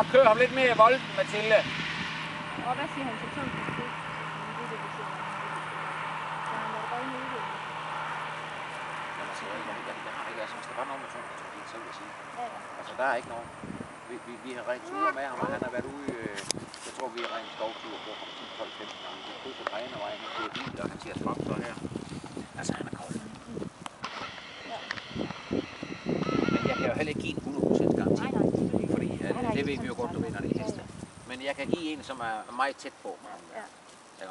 at køre ham lidt mere i volden, Mathilde. Og hvad siger han til sådan en det? Det er det, vi siger. Så han er bare ikke ude. Jamen altså, jeg har ikke, altså, hvis der var noget med sådan en så vil jeg sige. Ja, ja. Altså, der er ikke noget. Vi har rent ture med ham, og han har været ude, jeg tror, vi har rent skovtur på ham 10, 12, 15 gange. Vi krydser Grenevej, han kører bil, og han siger frem så her. Altså, han er kold. Ja. Men jeg kan jo heller ikke give en 100% garanti. Nej, Fordi det ved vi jo godt, du ved, når det er heste. Men jeg kan give en, som er meget tæt på. Ja. Ja.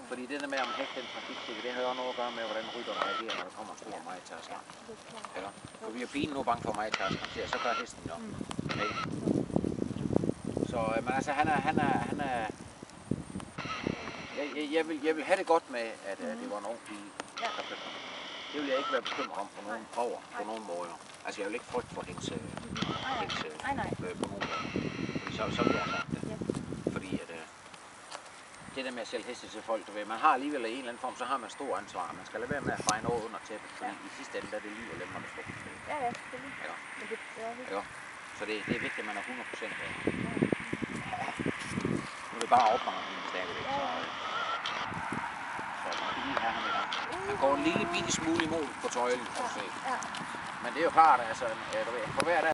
Fordi det der med, om hægt den trafiksikkerhed, det har jo noget at gøre med, hvordan rytterne reagerer, når der kommer en stor majtærsker. Ja. For vi er pigen nu bange for majtærsker, så gør hesten jo. Okay. Så, men altså, han er jeg vil have det godt med, at det var en ung pige, der blev kommet. Det vil jeg ikke være bekymret om på nogen måder. Altså, jeg vil ikke frygte for hendes på nogen måde. Så vil jeg sagt det. Fordi at det der med at sælge heste til folk, du ved, man har alligevel i en eller anden form, så har man stor ansvar. Man skal lade være med at feje noget under tæppet, fordi i sidste ende der er det liv og lemmer, der står på stedet. Ja, selvfølgelig. Ja. Men det er vigtigt. Ja. Så det er vigtigt, at man er 100% af. Nu er det bare opmangling stadigvæk, så man kan lige have ham i gang. Han går en lille bitte smule imod på tøjlen, kan du se. Men det er jo klart, altså, for hver dag